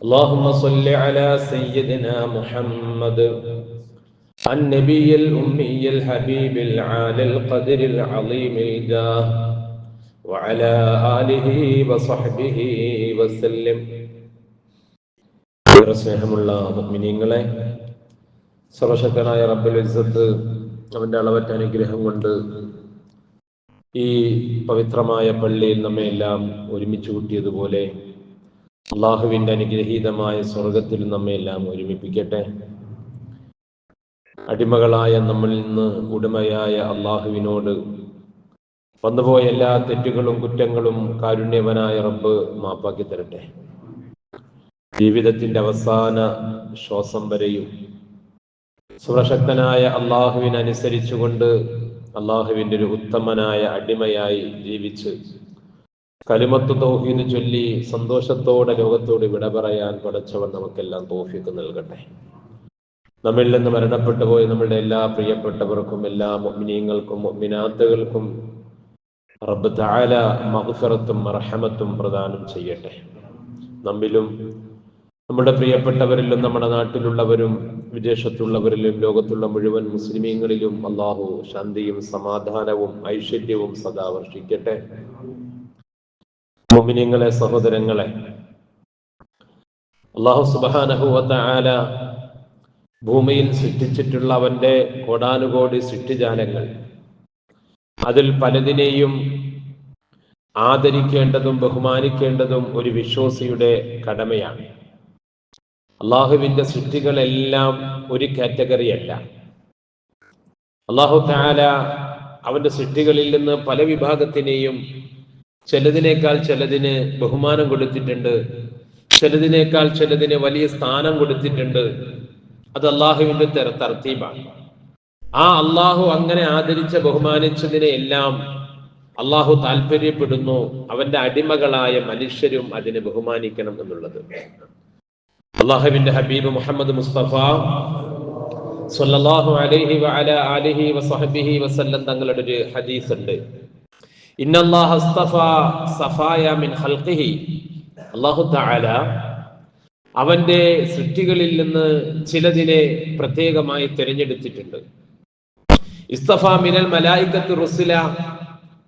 اللهم صل على سيدنا محمد النبي الأمي الحبيب العالي القدر العظيم الجاه وعلى آله وصحبه وسلم. സ്നേഹമുള്ള മുഅ്മിനീങ്ങളെ, സർവശക്തനായ റബ്ബുൽ ഇസ്സത്ത് അവന്റെ അളവറ്റ അനുഗ്രഹം കൊണ്ട് ഈ പവിത്രമായ പള്ളിയിൽ നമ്മെ എല്ലാം ഒരുമിച്ച് കൂട്ടിയതുപോലെ അള്ളാഹുവിന്റെ അനുഗ്രഹീതമായ സ്വർഗത്തിൽ നമ്മെ എല്ലാം ഒരുമിപ്പിക്കട്ടെ. അടിമകളായ നമ്മളിൽ നിന്ന് ഉടമയായ അള്ളാഹുവിനോട് വന്നുപോയ എല്ലാ തെറ്റുകളും കുറ്റങ്ങളും കാരുണ്യവനായ റബ്ബ് മാപ്പാക്കി തരട്ടെ. ജീവിതത്തിന്റെ അവസാന ശ്വാസം വരെയും സർവശക്തനായ അള്ളാഹുവിനനുസരിച്ചുകൊണ്ട് അള്ളാഹുവിന്റെ ഒരു ഉത്തമനായ അടിമയായി ജീവിച്ച് കലിമത്ത് തൗഹീദ് ചൊല്ലി സന്തോഷത്തോടെ ലോകത്തോട് വിട പറയാൻ പടച്ചവൻ നമുക്കെല്ലാം തൗഫീഖ് നൽകട്ടെ. നമ്മിൽ നിന്ന് മരണപ്പെട്ടു പോയ നമ്മളുടെ എല്ലാ പ്രിയപ്പെട്ടവർക്കും എല്ലാ മുഅ്മിനീങ്ങൾക്കും മുഅ്മിനാത്തുകൾക്കും റബ്ബ് തആല മഗ്ഫിറത്തും മർഹമത്തും പ്രദാനം ചെയ്യട്ടെ. നമ്മിലും നമ്മുടെ പ്രിയപ്പെട്ടവരിലും നമ്മുടെ നാട്ടിലുള്ളവരും വിദേശത്തുള്ളവരിലും ലോകത്തുള്ള മുഴുവൻ മുസ്ലിമീങ്ങളിലും അല്ലാഹു ശാന്തിയും സമാധാനവും ഐശ്വര്യവും സദാ വർഷിക്കട്ടെ. മുഅ്മിനീങ്ങളെ, സഹോദരങ്ങളെ, അല്ലാഹു സുബ്ഹാനഹു വ തആല ഭൂമിയിൽ സൃഷ്ടിച്ചിട്ടുള്ള അവന്റെ കോടാനുകോടി സൃഷ്ടിജാലങ്ങൾ, അതിൽ പലതിനെയും ആദരിക്കേണ്ടതും ബഹുമാനിക്കേണ്ടതും ഒരു വിശ്വാസിയുടെ കടമയാണ്. അള്ളാഹുവിന്റെ സൃഷ്ടികളെല്ലാം ഒരു കാറ്റഗറി അല്ല. അല്ലാഹു തആല അവന്റെ സൃഷ്ടികളിൽ നിന്ന് പല വിഭാഗത്തിനെയും ചിലതിനേക്കാൾ ചിലതിന് ബഹുമാനം കൊടുത്തിട്ടുണ്ട്, ചിലതിനേക്കാൾ ചിലതിന് വലിയ സ്ഥാനം കൊടുത്തിട്ടുണ്ട്. അത് അള്ളാഹുവിന്റെ തർത്തീബാണ്. ആ അള്ളാഹു അങ്ങനെ ആദരിച്ച ബഹുമാനിച്ചതിനെ എല്ലാം അള്ളാഹു താല്പര്യപ്പെടുന്നു. അവന്റെ അടിമകളായ മനുഷ്യരും അതിനെ ബഹുമാനിക്കണം എന്നുള്ളത്. അള്ളാഹുവിന്റെ ഹബീബ് മുഹമ്മദ് മുസ്തഫ സ്വല്ലല്ലാഹു അലൈഹി വഅലാ ആലിഹി വസഹ്ബിഹി വസല്ലം തങ്ങളുടെ ഒരു ഹദീസ് ഉണ്ട്. ഇന്നല്ലാഹ അസ്തഫാ സഫായ മിൻ ഖൽഖിഹി. അല്ലാഹു തആല അവന്റെ സൃഷ്ടികളിൽ നിന്ന് ചിലതിനെ പ്രത്യേകമായി തിരഞ്ഞെടുത്തിട്ടുണ്ട്. ഇസ്തഫാ മിനൽ മലായികത്തി റുസുല.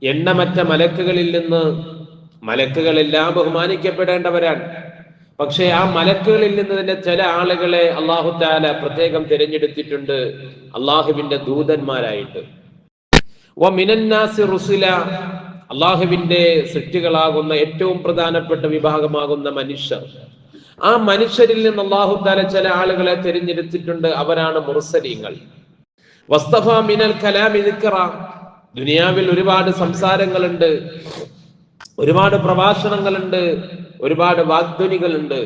എണ്ണമറ്റ മലക്കുകളിൽ നിന്ന്, മലക്കുകളെല്ലാം ബഹുമാനിക്കപ്പെടേണ്ടവരാണ്, പക്ഷേ ആ മലക്കുകളിൽ നിന്ന് തന്നെ ചില ആളുകളെ അല്ലാഹു തആല പ്രത്യേകം തിരഞ്ഞെടുത്തിട്ടുണ്ട് അള്ളാഹുവിന്റെ ദൂതന്മാരായിട്ട്. വ മിനന്നാസി റുസുല. അള്ളാഹുവിന്റെ സൃഷ്ടികളാകുന്ന ഏറ്റവും പ്രധാനപ്പെട്ട വിഭാഗമാകുന്ന മനുഷ്യർ, ആ മനുഷ്യരിൽ നിന്ന് അല്ലാഹു തആല ചില ആളുകളെ തിരഞ്ഞെടുത്തിട്ടുണ്ട്. അവരാണ് മുർസലീങ്ങൾ. വസ്തഫ മിനൽ കലാമി ദിക്റ. ദുനിയാവിൽ ഒരുപാട് സംസാരങ്ങളുണ്ട്, ഒരുപാട് പ്രഭാഷണങ്ങളുണ്ട്, ഒരുപാട് വാഗ്ദനികളുണ്ട്.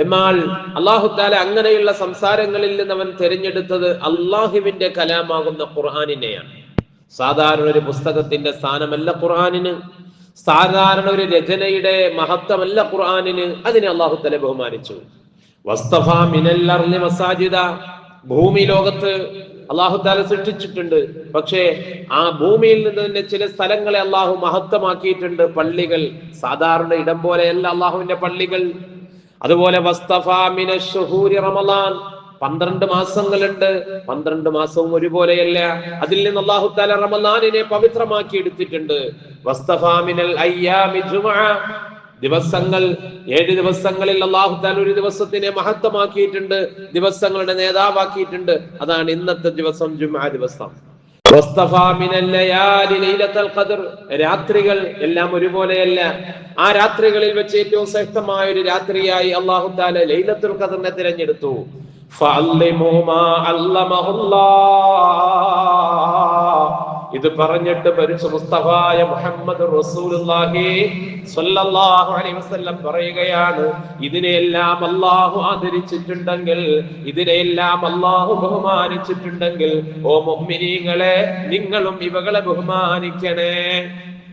എന്നാൽ അല്ലാഹു തആല അങ്ങനെയുള്ള സംസാരങ്ങളിൽ നിന്ന് അവൻ തിരഞ്ഞെടുത്തത് അള്ളാഹുവിന്റെ കലാമാകുന്ന ഖുർആനിനെയാണ്. സാധാരണ ഒരു പുസ്തകത്തിന്റെ സ്ഥാനമല്ല ഖുർആനിന്, സാധാരണ ഒരു രചനയുടെ മഹത്വമല്ല ഖുർആനിന്. അതിനെ അല്ലാഹു തആല ബഹുമാനിച്ചു. വസ്തഫാ മിനൽ അർളി മസാജിദ. ഭൂമി ലോകത്ത് അല്ലാഹു തആല സൃഷ്ടിച്ചിട്ടുണ്ട്, പക്ഷേ ആ ഭൂമിയിൽ നിന്ന് തന്നെ ചില സ്ഥലങ്ങളെ അല്ലാഹു മഹത്വമാക്കിയിട്ടുണ്ട്. പള്ളികൾ സാധാരണ ഇടം പോലെയല്ല അല്ലാഹുവിന്റെ പള്ളികൾ. അതുപോലെ വസ്തഫാ മിനശ് ശുഹൂരി റമളാൻ. 12 മാസങ്ങളുണ്ട്, 12 മാസവും ഒരുപോലെയല്ല. അതിൽ നിന്ന് അല്ലാഹു തആല റമളാനിനെ പവിത്രമാക്കി എടുത്തിട്ടുണ്ട്. വസ്തഫാ മിനൽ അയ്യാമി ജുമുഅ. ദിവസങ്ങൾ 7 ദിവസങ്ങളിൽ അല്ലാഹു തആല ഒരു ദിവസത്തിനെ മഹത്വമാക്കിയിട്ടുണ്ട്, ദിവസങ്ങളുടെ നേതാവാക്കിയിട്ടുണ്ട്. അതാണ് ഇന്നത്തെ ദിവസം, ജുമുഅ ദിവസം. വസ്തഫാ മിനൽ ലയാലി ലൈലത്തുൽ ഖദ്ർ. രാത്രികൾ എല്ലാം ഒരുപോലെയല്ല. ആ രാത്രികളിൽ വെച്ച് ഏറ്റവും ശ്രേഷ്ഠമായ ഒരു രാത്രിയായി അല്ലാഹു തആല ലൈലത്തുൽ ഖദ്റിനെ തിരഞ്ഞെടുത്തു. ഫഅല്ലിമു മാ അല്ലമഹുല്ലാഹ്. ഇത് പറഞ്ഞിട്ട് പരിശുദ്ധ മുസ്തഫായ മുഹമ്മദ് റസൂലുള്ളാഹി സ്വല്ലല്ലാഹു അലൈഹി വസല്ലം പറയുകയാണ്, ഇതിനെല്ലാം അല്ലാഹു ആദരിച്ചിട്ടുണ്ടെങ്കിൽ, ഇതിനെല്ലാം അല്ലാഹു ബഹുമാനിച്ചിട്ടുണ്ടെങ്കിൽ, ഓ മുഅ്മിനീങ്ങളെ, നിങ്ങളും ഇവകളെ ബഹുമാനിക്കണേ.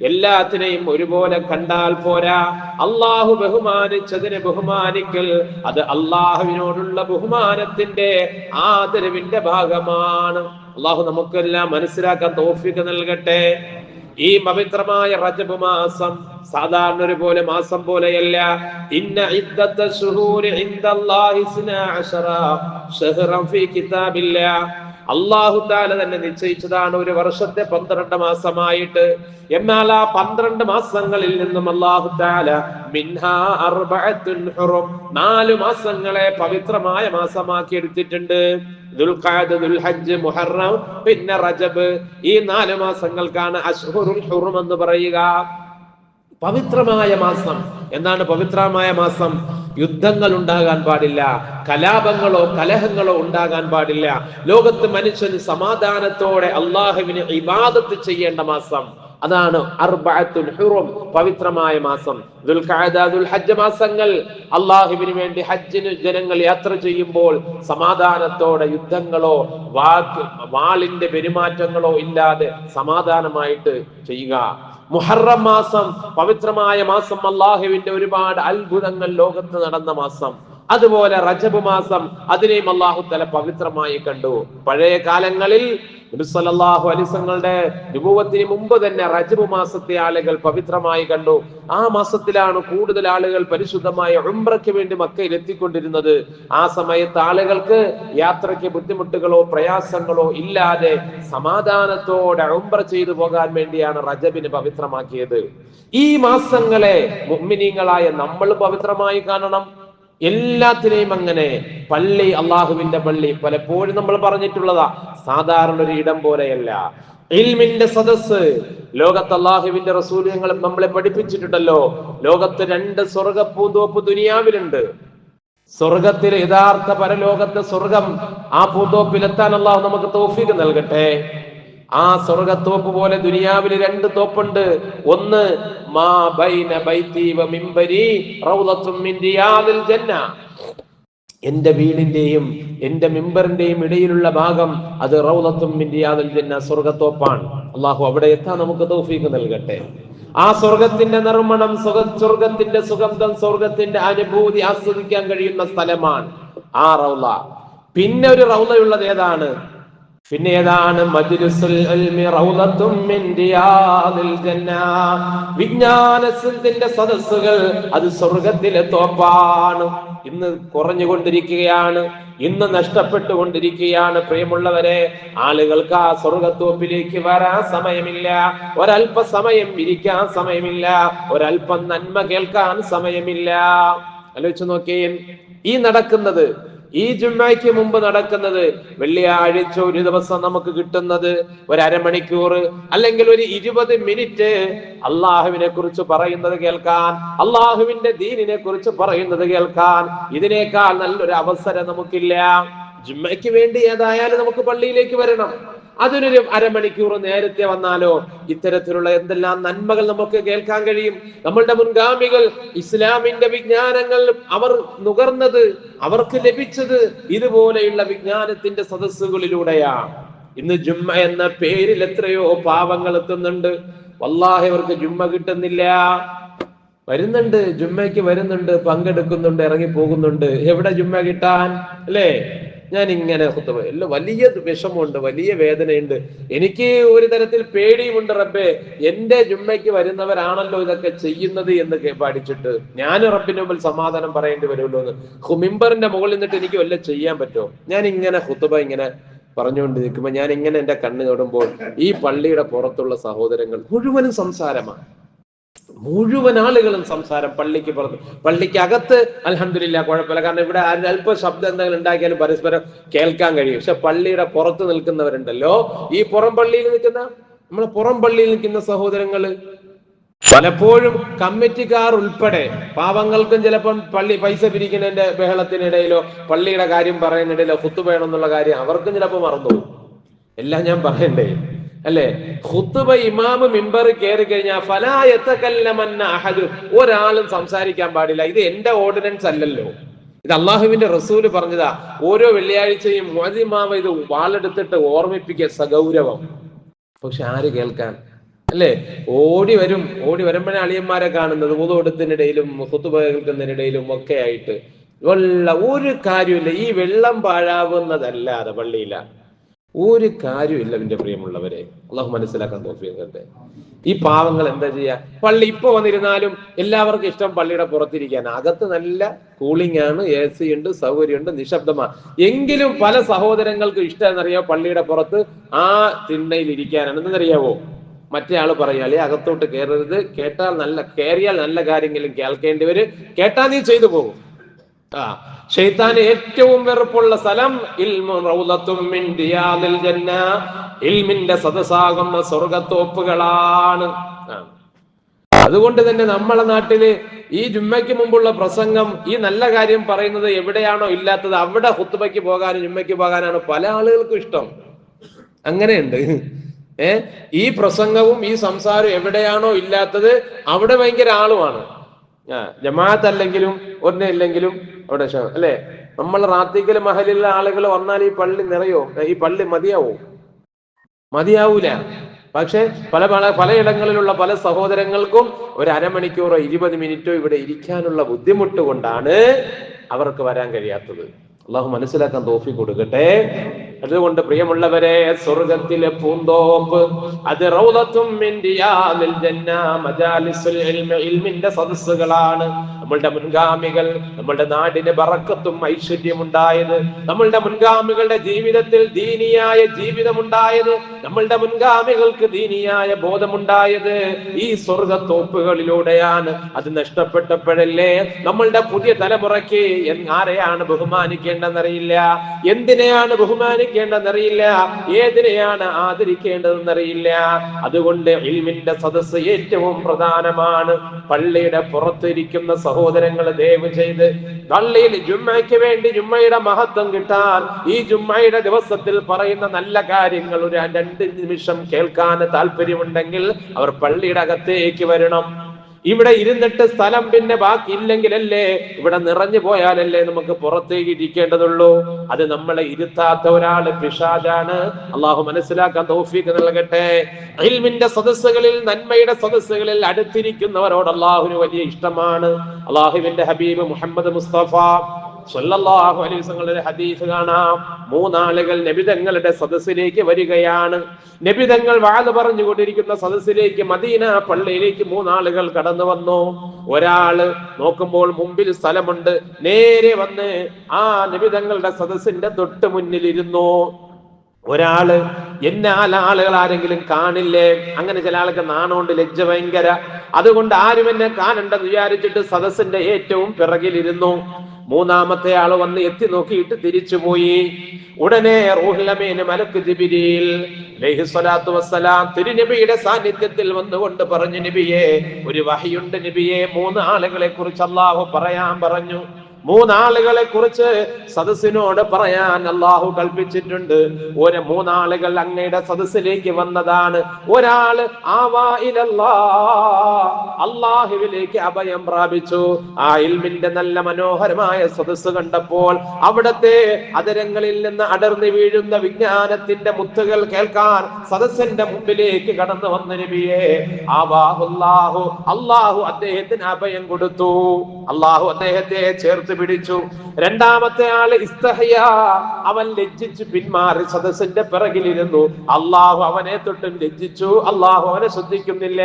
എല്ലാത്തിനെയും ഒരുപോലെ കണ്ടാൽ പോരാ. അള്ളാഹു ബഹുമാനിച്ചതിനെ ബഹുമാനിക്കൽ അത് അള്ളാഹുവിനോടുള്ള ബഹുമാനത്തിന്റെ ആദരവിന്റെ ഭാഗമാണ്. അള്ളാഹു നമുക്കെല്ലാം മനസ്സിലാക്കാൻ തൗഫീഖ് നൽകട്ടെ. ഈ പവിത്രമായ റജബ് മാസം സാധാരണ ഒരു പോലെ മാസം പോലെയല്ല. ഇന്ന ഇദ്ദത്ത ശുഹൂരി ഇൻദല്ലാഹി 12 ശഹ്റൻ ഫീ കിതാബില്ലാഹ്. അല്ലാഹു തആല തന്നെ നിശ്ചയിച്ചതാണ് ഒരു വർഷത്തെ 12 മാസമായിട്ട്. എന്നാൽ ആ 12 മാസങ്ങളിൽ നിന്നും അല്ലാഹു തആല മിൻഹാ അർബഅത്തുൻ ഹുറും, 4 മാസങ്ങളെ പവിത്രമായ മാസമാക്കി എടുത്തിട്ടുണ്ട്. ദുൽഖഅദ, ദുൽഹജ്ജ്, മുഹറം, പിന്നെ റജബ്. ഈ 4 മാസങ്ങൾക്കാണ് അശ്ഹുറുൽ ഹുറും എന്ന് പറയുക. പവിത്രമായ മാസം. എന്താണ് പവിത്രമായ മാസം? യുദ്ധങ്ങൾ ഉണ്ടാകാൻ പാടില്ല, കലാപങ്ങളോ കലഹങ്ങളോ ഉണ്ടാകാൻ പാടില്ല. ലോകത്ത് മനുഷ്യന് സമാധാനത്തോടെ അള്ളാഹുവിന് ഇബാദത്ത് ചെയ്യേണ്ട മാസം. അതാണ് അർബഅത്തുൽ ഹുറും, പവിത്രമായ മാസം. ദുൽഖഅദ, ദുൽഹജ്ജ് മാസങ്ങൾ അള്ളാഹുവിന് വേണ്ടി ഹജ്ജിന് ജനങ്ങൾ യാത്ര ചെയ്യുമ്പോൾ സമാധാനത്തോടെ യുദ്ധങ്ങളോ വാളിന്റെ പെരുമാറ്റങ്ങളോ ഇല്ലാതെ സമാധാനമായിട്ട് ചെയ്യുക. മുഹറം മാസം, പവിത്രമായ മാസം, അള്ളാഹുവിന്റെ ഒരുപാട് അത്ഭുതങ്ങൾ ലോകത്ത് നടന്ന മാസം. അതുപോലെ റജബ് മാസം, അതിനെയും അള്ളാഹു തആല പവിത്രമായി കണ്ടു. പഴയ കാലങ്ങളിൽ നബി സല്ലല്ലാഹു അലൈഹി വസല്ലമയുടെ നബുവത്തിന് മുമ്പ് തന്നെ റജബ് മാസത്തെ ആളുകൾ പവിത്രമായി കണ്ടു. ആ മാസത്തിലാണ് കൂടുതൽ ആളുകൾ പരിശുദ്ധമായ ഉംറയ്ക്ക് വേണ്ടി മക്കയിൽ എത്തിക്കൊണ്ടിരുന്നത്. ആ സമയത്ത് ആളുകൾക്ക് യാത്രയ്ക്ക് ബുദ്ധിമുട്ടുകളോ പ്രയാസങ്ങളോ ഇല്ലാതെ സമാധാനത്തോടെ ഉംറ ചെയ്തു പോകാൻ വേണ്ടിയാണ് റജബിന് പവിത്രമാക്കിയത്. ഈ മാസങ്ങളെ മുഅ്മിനീങ്ങളായ നമ്മൾ പവിത്രമായി കാണണം. എല്ലാത്തിനെയും അങ്ങനെ. പള്ളി, അള്ളാഹുവിന്റെ പള്ളി, പലപ്പോഴും നമ്മൾ പറഞ്ഞിട്ടുള്ളതാ, സാധാരണ ഒരു ഇടം പോലെയല്ല. ഇൽമിന്റെ സദസ്സ്. ലോകത്ത് അള്ളാഹുവിന്റെ റസൂൽ നമ്മളെ പഠിപ്പിച്ചിട്ടുണ്ടല്ലോ, ലോകത്ത് 2 സ്വർഗപ്പൂന്തോപ്പ് ദുനിയാവിലുണ്ട്. സ്വർഗത്തിൽ, യഥാർത്ഥ പരലോകത്തെ സ്വർഗം, ആ പൂന്തോപ്പിലെത്താൻ അള്ളാഹു നമുക്ക് തൗഫീഖ് നൽകട്ടെ. ആ സ്വർഗത്തോപ്പ് പോലെ ദുനിയാവിൽ 2 തോപ്പുണ്ട്. ഒന്ന് മാ ബൈന ബൈതി വ മിംബരി റൗളത്തും മിൻ റിയാദിൽ ജന്ന. എന്റെ വീടിന്റെയും എന്റെ മിമ്പറിന്റെയും ഇടയിലുള്ള ഭാഗം അത് റൗളത്തും മിൻ റിയാദിൽ ജന്ന, സ്വർഗത്തോപ്പാണ്. അള്ളാഹു അവിടെ എത്താൻ നമുക്ക് തൗഫീഖ് നൽകട്ടെ. ആ സ്വർഗത്തിന്റെ നിർമ്മണം, സ്വർഗത്തിന്റെ സുഗന്ധം, സ്വർഗത്തിന്റെ അനുഭൂതി ആസ്വദിക്കാൻ കഴിയുന്ന സ്ഥലമാണ് ആ റൗള. പിന്നെ ഒരു റൗളയുള്ളത് ഏതാണ്? പിന്നെ ഏതാണ്? മജ്ലിസുൽ ഇൽമി റൗളത്തും മിൻ റിയാദിൽ ജന്ന. വിജ്ഞാനത്തിന്റെ സദസ്സുകൾ, അത് സ്വർഗത്തിലെ തോപ്പാണ്. ഇന്ന് കുറഞ്ഞുകൊണ്ടിരിക്കുകയാണ്, ഇന്ന് നഷ്ടപ്പെട്ടുകൊണ്ടിരിക്കുകയാണ്. പ്രിയമുള്ളവരെ, ആളുകൾക്ക് ആ സ്വർഗത്തോപ്പിലേക്ക് വരാൻ സമയമില്ല, ഒരല്പസമയം ഇരിക്കാൻ സമയമില്ല, ഒരല്പം നന്മ കേൾക്കാൻ സമയമില്ല. ആലോചിച്ചു നോക്കിയേ, ഈ നടക്കുന്നത്, ഈ ജുമ്മയ്ക്ക് മുമ്പ് നടക്കുന്നത്, വെള്ളിയാഴ്ച ഒരു ദിവസം നമുക്ക് കിട്ടുന്നത് ഒരു അരമണിക്കൂർ അല്ലെങ്കിൽ ഒരു 20 മിനിറ്റ് അള്ളാഹുവിനെ കുറിച്ച് പറയുന്നത് കേൾക്കാൻ, അള്ളാഹുവിന്റെ ദീനിനെ കുറിച്ച് പറയുന്നത് കേൾക്കാൻ, ഇതിനേക്കാൾ നല്ലൊരു അവസരം നമുക്കില്ല. ജുമ്മയ്ക്ക് വേണ്ടി ഏതായാലും നമുക്ക് പള്ളിയിലേക്ക് വരണം. അതിനൊരു അരമണിക്കൂർ നേരത്തെ വന്നാലോ ഇത്തരത്തിലുള്ള എന്തെല്ലാം നന്മകൾ നമുക്ക് കേൾക്കാൻ കഴിയും. നമ്മളുടെ മുൻഗാമികൾ ഇസ്ലാമിന്റെ വിജ്ഞാനങ്ങൾ അവർ നുകർന്നത്, അവർക്ക് ലഭിച്ചത് ഇതുപോലെയുള്ള വിജ്ഞാനത്തിന്റെ സദസ്സുകളിലൂടെയാണ്. ഇന്ന് ജുമ്മ എന്ന പേരിൽ എത്രയോ പാവങ്ങൾ എത്തുന്നുണ്ട്. വല്ലാഹി അവർക്ക് ജുമ്മ കിട്ടുന്നില്ല. വരുന്നുണ്ട്, ജുമ്മയ്ക്ക് വരുന്നുണ്ട്, പങ്കെടുക്കുന്നുണ്ട്, ഇറങ്ങി പോകുന്നുണ്ട്. എവിടെ ജുമ്മ കിട്ടാൻ? അല്ലേ? ഞാൻ ഇങ്ങനെ വലിയ വിഷമമുണ്ട്, വലിയ വേദനയുണ്ട്, എനിക്ക് ഒരു തരത്തിൽ പേടിയുമുണ്ട്. റബ്ബേ, എന്റെ ജുമ്മയ്ക്ക് വരുന്നവരാണല്ലോ ഇതൊക്കെ ചെയ്യുന്നത് എന്ന് പഠിച്ചിട്ട് ഞാൻ റബ്ബിന്റെ മുമ്പിൽ സമാധാനം പറയേണ്ടി വരുമല്ലോ എന്ന്. മിമ്പറിന്റെ മുകളിൽ നിന്നിട്ട് എനിക്ക് വല്ല ചെയ്യാൻ പറ്റുമോ? ഞാൻ ഇങ്ങനെ ഖുതുബ ഇങ്ങനെ പറഞ്ഞുകൊണ്ട് നിൽക്കുമ്പോൾ ഞാൻ ഇങ്ങനെ എന്റെ കണ്ണ് തൊടുമ്പോൾ ഈ പള്ളിയുടെ പുറത്തുള്ള സഹോദരങ്ങൾ മുഴുവനും സംസാരമാണ്. മുഴുവൻ ആളുകളും സംസാരം. പള്ളിക്ക് പുറത്ത്, പള്ളിക്ക് അകത്ത് അൽഹംദുലില്ലാ കുഴപ്പമില്ല, കാരണം ഇവിടെ അല്പ ശബ്ദം എന്തെങ്കിലും ഉണ്ടാക്കിയാലും പരസ്പരം കേൾക്കാൻ കഴിയും. പക്ഷെ പള്ളിയുടെ പുറത്ത് നിൽക്കുന്നവരുണ്ടല്ലോ, ഈ പുറം പള്ളിയിൽ നിൽക്കുന്ന, നമ്മളെ പുറം പള്ളിയിൽ നിൽക്കുന്ന സഹോദരങ്ങള് പലപ്പോഴും കമ്മിറ്റിക്കാർ ഉൾപ്പെടെ, പാവങ്ങൾക്കും ചിലപ്പം പള്ളി പൈസ പിരിക്കുന്നതിന്റെ ബഹളത്തിനിടയിലോ പള്ളിയുടെ കാര്യം പറയുന്നിടയിലോ ഖുതുബ വേണമെന്നുള്ള കാര്യം അവർക്കും ചിലപ്പോൾ മറന്നുപോകും. എല്ലാം ഞാൻ പറയണ്ടേ? അല്ലെ? ഖുതുബ ഇമാമ് മിമ്പറിൽ കയറി കഴിഞ്ഞാൽ ഫലാ യതകല്ലമന്ന അഹദ്, ഒരാളും സംസാരിക്കാൻ പാടില്ല. ഇത് എന്റെ ഓർഡിനൻസ് അല്ലല്ലോ, ഇത് അള്ളാഹുവിന്റെ റസൂല് പറഞ്ഞതാ. ഓരോ വെള്ളിയാഴ്ചയും മുഅദ്ദിമാമ ഇത് വാളെടുത്തിട്ട് ഓർമ്മിപ്പിക്കുക സഗൗരവം. പക്ഷെ ആര് കേൾക്കാൻ? അല്ലേ? ഓടി വരുമ്പോഴേ അളിയന്മാരെ കാണുന്നത് വുളു എടുത്തതിനിടയിലും ഖുതുബ കേൾക്കുന്നതിനിടയിലും ഒക്കെ ആയിട്ട്. ഒരു കാര്യമില്ല. ഈ വെള്ളം പാഴാവുന്നതല്ലാതെ പള്ളിയില്ല. ഒരു കാര്യമില്ല എന്റെ പ്രിയമുള്ളവരെ. അള്ളാഹു മനസ്സിലാക്കാൻ തോഫീഖ്. ഈ പാവങ്ങൾ എന്താ ചെയ്യാ? പള്ളി ഇപ്പൊ വന്നിരുന്നാലും എല്ലാവർക്കും ഇഷ്ടം പള്ളിയുടെ പുറത്തിരിക്കാൻ. അകത്ത് നല്ല കൂളിംഗ് ആണ്, AC ഉണ്ട്, സൗകര്യമുണ്ട്, നിശബ്ദമാണ്. എങ്കിലും പല സഹോദരങ്ങൾക്കും ഇഷ്ടം എന്നറിയാമോ? പള്ളിയുടെ പുറത്ത് ആ തിണ്ണയിൽ ഇരിക്കാനാണ്. എന്തെന്നറിയാവോ? മറ്റേ ആള് പറയാലേ അകത്തോട്ട് കയറരുത്, കയറിയാൽ നല്ല കാര്യങ്ങളും കേൾക്കേണ്ടി വരും, കേട്ടാ നീ ചെയ്തു പോകും. ശൈത്താന് ഏറ്റവും വെറുപ്പുള്ള സ്ഥലം ഇൽമിന്റെ സദസ്സാകുന്ന സ്വർഗത്തോപ്പുകളാണ്. അതുകൊണ്ട് തന്നെ നമ്മളെ നാട്ടില് ഈ ജുമ്മയ്ക്ക് മുമ്പുള്ള പ്രസംഗം, ഈ നല്ല കാര്യം പറയുന്നത് എവിടെയാണോ ഇല്ലാത്തത് അവിടെ ഖുത്ബയ്ക്ക് പോകാനും ജുമ്മയ്ക്ക് പോകാനാണ് പല ആളുകൾക്കും ഇഷ്ടം. അങ്ങനെയുണ്ട്. ഈ പ്രസംഗവും ഈ സംസാരവും എവിടെയാണോ ഇല്ലാത്തത് അവിടെ ഭയങ്കര ആളുമാണ്. ജമാഅത്ത് അല്ലെങ്കിലും ഒന്നില്ലെങ്കിലും അവിടെ അല്ലെ, നമ്മൾ റാത്തിക്കൽ മഹലിലെ ആളുകൾ വന്നാൽ ഈ പള്ളി നിറയോ? ഈ പള്ളി മതിയാവൂല. പക്ഷെ പലയിടങ്ങളിലുള്ള പല സഹോദരങ്ങൾക്കും ഒരു അരമണിക്കൂറോ 20 മിനിറ്റോ ഇവിടെ ഇരിക്കാനുള്ള ബുദ്ധിമുട്ട് കൊണ്ടാണ് അവർക്ക് വരാൻ കഴിയാത്തത്. അള്ളാഹു മനസ്സിലാക്കാൻ തോഫീഖ് കൊടുക്കട്ടെ. അതുകൊണ്ട് പ്രിയമുള്ളവരെ, സ്വർഗത്തിലെ പൂന്തോപ്പ് അത് റൗളത്തും മിൻ റിയാദിൽ ജന്ന, മജാലിസുൽ ഇൽമി, ഇൽമിന്റെ സദസ്സുകളാണ്. നമ്മളുടെ മുൻഗാമികൾ, നമ്മളുടെ നാടിന് ബറക്കത്തും ഐശ്വര്യം ഉണ്ടായത്, നമ്മളുടെ മുൻഗാമികളുടെ ജീവിതത്തിൽ ദീനിയായ ജീവിതമുണ്ടായത്, നമ്മളുടെ മുൻഗാമികൾക്ക് ദീനിയായ ബോധമുണ്ടായത് ഈ സ്വർഗത്തോപ്പുകളിലൂടെയാണ്. അത് നഷ്ടപ്പെട്ടപ്പോഴല്ലേ നമ്മളുടെ പുതിയ തലമുറയ്ക്ക് ആരെയാണ് ബഹുമാനിക്കേണ്ടതെന്നറിയില്ല, എന്തിനെയാണ് ബഹുമാനിക്കേണ്ടതെന്നറിയില്ല, ഏതിനെയാണ് ആദരിക്കേണ്ടതെന്നറിയില്ല. അതുകൊണ്ട് ഇൽമിന്റെ സദസ്സ് ഏറ്റവും പ്രധാനമാണ്. പള്ളിയുടെ പുറത്തിരിക്കുന്ന സഹോദരങ്ങൾ ദയവ് ചെയ്ത് പള്ളിയിൽ ജുമ്മയ്ക്ക് വേണ്ടി ജുമ്മയുടെ മഹത്വം കിട്ടാൻ, ഈ ജുമ്മയുടെ ദിവസത്തിൽ പറയുന്ന നല്ല കാര്യങ്ങൾ ഒരു 2 നിമിഷം കേൾക്കാൻ താല്പര്യമുണ്ടെങ്കിൽ അവർ പള്ളിയുടെ അകത്തേക്ക് വരണം. ഇവിടെ ഇരുന്നിട്ട് സ്ഥലം പിന്നെ ബാക്കി ഇല്ലെങ്കിലല്ലേ, ഇവിടെ നിറഞ്ഞു പോയാലല്ലേ നമുക്ക് പുറത്തേക്ക് ഇരിക്കേണ്ടതുള്ളൂ. അത് നമ്മളെ ഇരുത്താത്ത ഒരാള് പിശാചാണ്. അള്ളാഹു മനസ്സിലാക്കാൻ തൗഫീഖ് നൽകട്ടെ. ഇൽമിന്റെ സദസ്സുകളിൽ, നന്മയുടെ സദസ്സുകളിൽ അടുത്തിരിക്കുന്നവരോട് അള്ളാഹുവിന് വലിയ ഇഷ്ടമാണ്. അള്ളാഹുവിന്റെ ഹബീബ് മുഹമ്മദ് മുസ്തഫ സ്വല്ലല്ലാഹു അലൈഹി വസല്ലം ഹദീസ് കാണാം. 3 ആളുകൾ നബിതങ്ങളുടെ സദസ്സിലേക്ക് വരികയാണ്. നബിതങ്ങൾ വാദ് പറഞ്ഞുകൊണ്ടിരിക്കുന്ന സദസ്സിലേക്ക്, മദീന പള്ളിയിലേക്ക് 3 ആളുകൾ കടന്നു വന്നു. ഒരാള് നോക്കുമ്പോൾ മുമ്പിൽ സ്ഥലമുണ്ട്, നേരെ വന്ന് ആ നബിതങ്ങളുടെ സദസ്സിന്റെ തൊട്ട് മുന്നിൽ ഇരുന്നു. ഒരാള് ആളുകൾ ആരെങ്കിലും കാണില്ലേ? അങ്ങനെ ചില ആൾക്ക് നാണമുണ്ട്, ലജ്ജ ഭയങ്കര. അതുകൊണ്ട് ആരും എന്നെ കാണണ്ടെന്ന് വിചാരിച്ചിട്ട് സദസ്സിന്റെ ഏറ്റവും പിറകിലിരുന്നു. 3-മത്തെ ആള് വന്ന് എത്തി നോക്കിയിട്ട് തിരിച്ചുപോയി. ഉടനെ റൂഹുൽ അമീൻ മലക്ക് ജിബ്രീൽ അലൈഹിസ്സലാത്തു വസ്സലാം തിരുനബിയുടെ സാന്നിധ്യത്തിൽ വന്നുകൊണ്ട് പറഞ്ഞു, നബിയെ, ഒരു വഹയുണ്ട് നബിയെ, 3 ആളുകളെ കുറിച്ച് അല്ലാഹു പറയാൻ പറഞ്ഞു. 3 ആളുകളെ കുറിച്ച് സദസ്സിനോട് പറയാൻ അള്ളാഹു കൽപ്പിച്ചിട്ടുണ്ട്. 3 ആളുകൾ അങ്ങയുടെ സദസ്സിലേക്ക് വന്നതാണ്. ഒരാള് അള്ളാഹുവിലേക്ക് അഭയം പ്രാപിച്ചു. ആ ഇൽമിന്റെ നല്ല മനോഹരമായ സദസ്സ് കണ്ടപ്പോൾ അവിടത്തെ അതരങ്ങളിൽ നിന്ന് അടർന്നു വീഴുന്ന വിജ്ഞാനത്തിന്റെ മുത്തുകൾ കേൾക്കാൻ സദസ്സിന്റെ മുമ്പിലേക്ക് കടന്നു വന്ന നബിയെ, അള്ളാഹു അദ്ദേഹത്തിന് അഭയം കൊടുത്തു. അള്ളാഹു അദ്ദേഹത്തെ ചേർത്ത് പിടിച്ചു. 2-മത്തെ ആള് ഇസ്തഹ്യ, അവൻ ലജ്ജിച്ചു പിന്മാറി സദസ്സിന്റെ പിറകിലിരുന്നു. അള്ളാഹു അവനെ തൊട്ടും ലജ്ജിച്ചു. അള്ളാഹു അവനെ ശ്രദ്ധിക്കുന്നില്ല.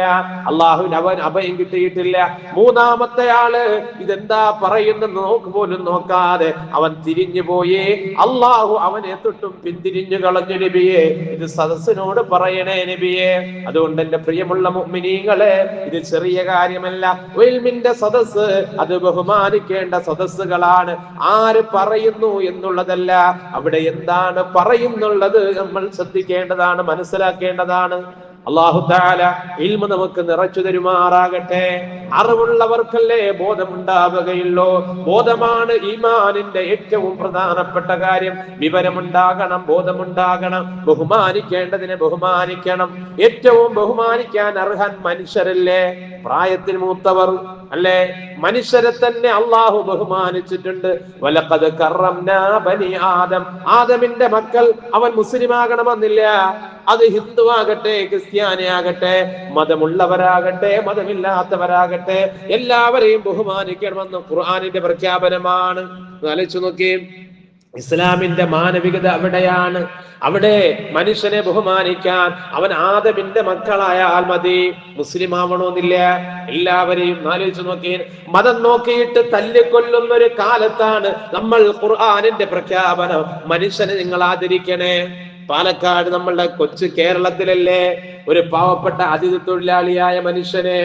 അള്ളാഹുവിന് അവൻ അഭയം കിട്ടിയിട്ടില്ല. 3-മത്തെ ആള് ഇതെന്താ പറയുന്നെന്ന് പോലും നോക്കാതെ അവൻ തിരിഞ്ഞു പോയി. അള്ളാഹു അവനെ തൊട്ടും പിന്തിരിഞ്ഞു കളഞ്ഞു. നബിയെ, ഇത് സദസ്സിനോട് പറയണേ നബിയെ. അതുകൊണ്ട് എന്റെ പ്രിയമുള്ള മുഅ്മിനീങ്ങളെ, ഇത് ചെറിയ കാര്യമല്ല. ഇൽമിന്റെ സദസ്സ് അത് ബഹുമാനിക്കേണ്ട സദസ്സുകളാണ്. ആര് പറയുന്നു എന്നുള്ളതല്ല, അവിടെ എന്താണ് പറയുന്നുള്ളത് നമ്മൾ ശ്രദ്ധിക്കേണ്ടതാണ്, മനസ്സിലാക്കേണ്ടതാണ്. അല്ലാഹു തആല ഇൽമു നമുക്ക് നിറച്ചു തരുമാറാകട്ടെ. അറിവുള്ളവർക്കല്ലേ ബോധമുണ്ടാവുകയുള്ളൂ. ബോധമാണ് ഈമാനിന്റെ ഏറ്റവും പ്രധാനപ്പെട്ട കാര്യം. വിവരമുണ്ടാകണം, ബോധമുണ്ടാകണം. ബഹുമാനിക്കേണ്ടതിനെ ബഹുമാനിക്കണം. ഏറ്റവും ബഹുമാനിക്കാൻ അർഹൻ മനുഷ്യരല്ലേ? പ്രായത്തിൽ മൂത്തവർ അല്ലേ? മനുഷ്യരെ തന്നെ അള്ളാഹു ബഹുമാനിച്ചിട്ടുണ്ട്. വലഖദ് കറംനാ ബനി ആദം. ആദമിന്റെ മക്കൾ, അവൻ മുസ്ലിം ആകണമെന്നില്ല. അത് ഹിന്ദു ആകട്ടെ, ക്രിസ്ത്യാനി ആകട്ടെ, മതമുള്ളവരാകട്ടെ, മതമില്ലാത്തവരാകട്ടെ, എല്ലാവരെയും ബഹുമാനിക്കണമെന്ന് ഖുർആനിന്റെ പ്രഖ്യാപനമാണ്. ആലോചിച്ചു നോക്കി. ഇസ്ലാമിന്റെ മാനവികത അവിടെയാണ്. അവിടെ മനുഷ്യനെ ബഹുമാനിക്കാൻ അവൻ ആദമിന്റെ മക്കളായാൽ മതി. മുസ്ലിം ആവണമെന്നില്ല. എല്ലാവരെയും ആലോചിച്ച് നോക്കി, മതം നോക്കിയിട്ട് തല്ലിക്കൊല്ലുന്ന ഒരു കാലത്താണ് നമ്മൾ ഖുർആനിന്റെ പ്രഖ്യാപനം, മനുഷ്യനെ നിങ്ങൾ ആദരിക്കണേ. പാലക്കാട് നമ്മളുടെ കൊച്ചു കേരളത്തിലല്ലേ ഒരു പാവപ്പെട്ട അതിഥി തൊഴിലാളിയായ മനുഷ്യനെ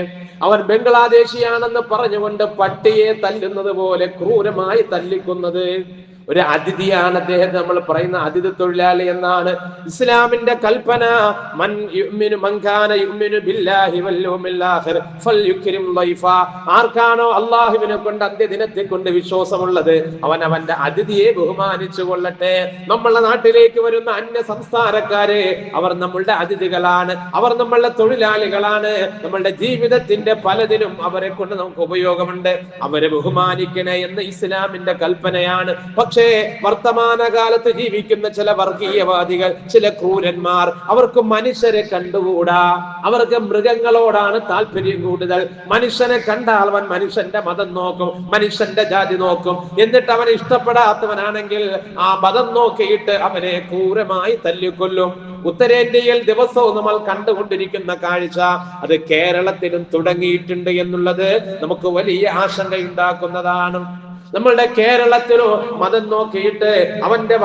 അവൻ ബംഗ്ലാദേശിയാണെന്ന് പറഞ്ഞുകൊണ്ട് പട്ടിയെ തല്ലുന്നത് പോലെ ക്രൂരമായി തല്ലിക്കുന്നത്? ഒരു അതിഥിയാണ് അദ്ദേഹം. നമ്മൾ പറയുന്ന അതിഥി തൊഴിലാളി എന്നാണ് ഇസ്ലാമിന്റെ കൽപ്പന. ആർക്കാണോ അള്ളാഹുവിനെ കൊണ്ട് അന്ത്യദിനത്തെ കൊണ്ട് വിശ്വാസമുള്ളത് അവൻ അവന്റെ അതിഥിയെ ബഹുമാനിച്ചു കൊള്ളട്ടെ. നമ്മളുടെ നാട്ടിലേക്ക് വരുന്ന അന്യ സംസ്ഥാനക്കാരെ അവർ നമ്മളുടെ അതിഥികളാണ്, അവർ നമ്മളുടെ തൊഴിലാളികളാണ്. നമ്മളുടെ ജീവിതത്തിന്റെ പലതിനും അവരെ കൊണ്ട് നമുക്ക് ഉപയോഗമുണ്ട്. അവരെ ബഹുമാനിക്കണേ എന്ന് ഇസ്ലാമിന്റെ കൽപ്പനയാണ്. പക്ഷേ വർത്തമാനകാലത്ത് ജീവിക്കുന്ന ചില വർഗീയവാദികൾ, ചില ക്രൂരന്മാർ, അവർക്ക് മനുഷ്യരെ കണ്ടുകൂടാ. അവർക്ക് മൃഗങ്ങളോടാണ് താല്പര്യം കൂടുതൽ. മനുഷ്യനെ കണ്ടാൽ അവൻ മനുഷ്യന്റെ മതം നോക്കും, മനുഷ്യന്റെ ജാതി നോക്കും. എന്നിട്ട് അവൻ ഇഷ്ടപ്പെടാത്തവനാണെങ്കിൽ ആ മതം നോക്കിയിട്ട് അവനെ ക്രൂരമായി തല്ലിക്കൊല്ലും. ഉത്തരേന്ത്യയിൽ ദിവസവും നമ്മൾ കണ്ടുകൊണ്ടിരിക്കുന്ന കാഴ്ച അത് കേരളത്തിലും തുടങ്ങിയിട്ടുണ്ട് എന്നുള്ളത് നമുക്ക് വലിയ ആശങ്കയുണ്ടാക്കുന്നതാണ്. നമ്മളുടെ കേരളത്തിലോ മതം നോക്കിയിട്ട് അവന്റെ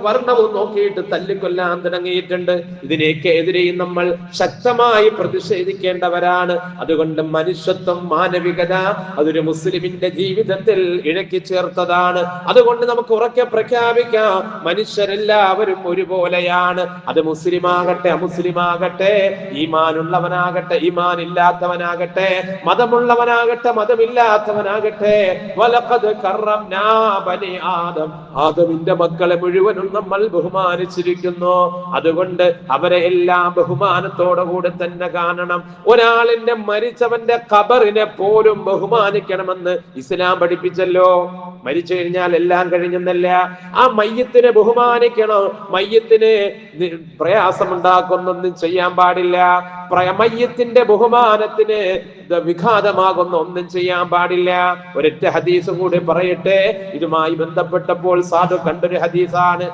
വർണ്ണവും നോക്കിയിട്ട് തല്ലിക്കൊല്ലാൻ തുടങ്ങിയിട്ടുണ്ട്. ഇതിനെതിരെയും നമ്മൾ ശക്തമായി പ്രതിഷേധിക്കേണ്ടവരാണ്. അതുകൊണ്ട് മനുഷ്യത്വം, മാനവികത അതൊരു മുസ്ലിമിന്റെ ജീവിതത്തിൽ ഇഴക്കി ചേർത്തതാണ്. അതുകൊണ്ട് നമുക്ക് ഉറക്കെ പ്രഖ്യാപിക്കാം, മനുഷ്യരെല്ലാവരും ഒരുപോലെയാണ്. അത് മുസ്ലിമാകട്ടെ അമുസ്ലിമാകട്ടെ, ഈമാനുള്ളവനാകട്ടെ ഈമാൻ ഇല്ലാത്തവനാകട്ടെ, മതമുള്ളവനാകട്ടെ മതമില്ലാത്തവനാകട്ടെ. വലഖദ് ആദമിന്റെ മക്കളെ മുഴുവനും നമ്മൾ ബഹുമാനിച്ചിരിക്കുന്നു. അതുകൊണ്ട് അവരെ എല്ലാം ബഹുമാനത്തോടു കൂടി തന്നെ കാണണം. ഒരാളിന്റെ മരിച്ചവന്റെ ഖബറിനെ പോലും ബഹുമാനിക്കണമെന്ന് ഇസ്ലാം പഠിപ്പിച്ചല്ലോ. മരിച്ചു കഴിഞ്ഞാൽ എല്ലാം കഴിഞ്ഞെന്നല്ല, ആ മയ്യത്തിനെ ബഹുമാനിക്കണം. മയ്യത്തിന് പ്രയാസമുണ്ടാക്കുന്നൊന്നും ചെയ്യാൻ പാടില്ല. മയ്യത്തിന്റെ ബഹുമാനത്തിന് വിഘാതമാകുന്ന ഒന്നും ചെയ്യാൻ പാടില്ല. ഒരൊറ്റ ഹദീസും കൂടി പറയട്ടെ. ഇതുമായി ബന്ധപ്പെട്ടപ്പോൾ സാധു കണ്ടൊരു ഹദീസാണ്,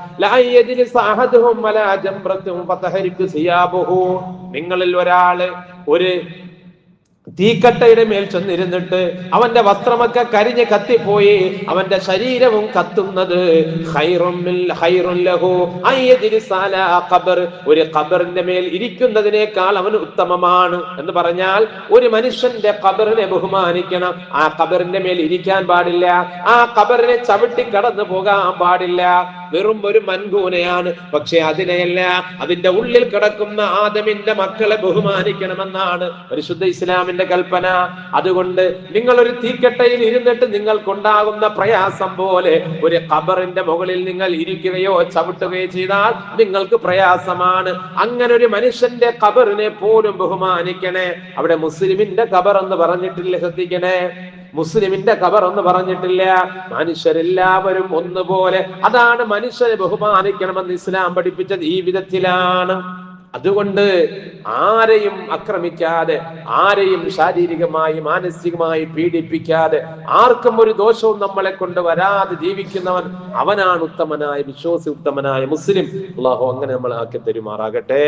നിങ്ങളിൽ ഒരാള് ഒരു തീക്കട്ടയുടെ മേൽ ചെന്നിരുന്നിട്ട് അവന്റെ വസ്ത്രമൊക്കെ കരിഞ്ഞ് കത്തിപ്പോയി, അവന്റെ ശരീരവും കത്തുന്നത് ഒരു ഖബറിന്റെ മേൽ ഇരിക്കുന്നതിനേക്കാൾ അവന് ഉത്തമമാണ് എന്ന് പറഞ്ഞാൽ, ഒരു മനുഷ്യന്റെ ഖബറിനെ ബഹുമാനിക്കണം. ആ ഖബറിന്റെ മേൽ ഇരിക്കാൻ പാടില്ല, ആ ഖബറിനെ ചവിട്ടി കടന്നു പോകാൻ പാടില്ല. വെറും ഒരു മൻകൂനയാണ്. പക്ഷെ അതിനെയല്ല, അതിന്റെ ഉള്ളിൽ കിടക്കുന്ന ആദമിന്റെ മക്കളെ ബഹുമാനിക്കണമെന്നാണ് പരിശുദ്ധ ഇസ്ലാമിന്റെ കൽപ്പന. അതുകൊണ്ട് നിങ്ങൾ ഒരു തീക്കട്ടയിൽ ഇരുന്നിട്ട് നിങ്ങൾക്കുണ്ടാകുന്ന പ്രയാസം പോലെ ഒരു ഖബറിന്റെ മുകളിൽ നിങ്ങൾ ഇരിക്കുകയോ ചവിട്ടുകയോ ചെയ്താൽ നിങ്ങൾക്ക് പ്രയാസമാണ്. അങ്ങനെ ഒരു മനുഷ്യന്റെ ഖബറിനെ പോലും ബഹുമാനിക്കണേ. അവിടെ മുസ്ലിമിന്റെ ഖബർ എന്ന് പറഞ്ഞിട്ടില്ല, ശ്രദ്ധിക്കണേ. മുസ്ലിമിന്റെ ഖബർ എന്ന് പറഞ്ഞിട്ടില്ല. മനുഷ്യരെല്ലാവരും ഒന്നുപോലെ. അതാണ് മനുഷ്യരെ ബഹുമാനിക്കണമെന്ന് ഇസ്ലാം പഠിപ്പിച്ച ജീവിതത്തിലാണ്. അതുകൊണ്ട് ആരെയും ആക്രമിക്കാതെ, ആരെയും ശാരീരികമായി മാനസികമായി പീഡിപ്പിക്കാതെ, ആർക്കും ഒരു ദോഷവും നമ്മളെ കൊണ്ട് വരാതെ ജീവിക്കുന്നവൻ അവനാണ് ഉത്തമനായ വിശ്വാസി, ഉത്തമനായ മുസ്ലിം. അല്ലാഹു അങ്ങനെ നമ്മൾ ആക്കി തരുമാറാകട്ടെ.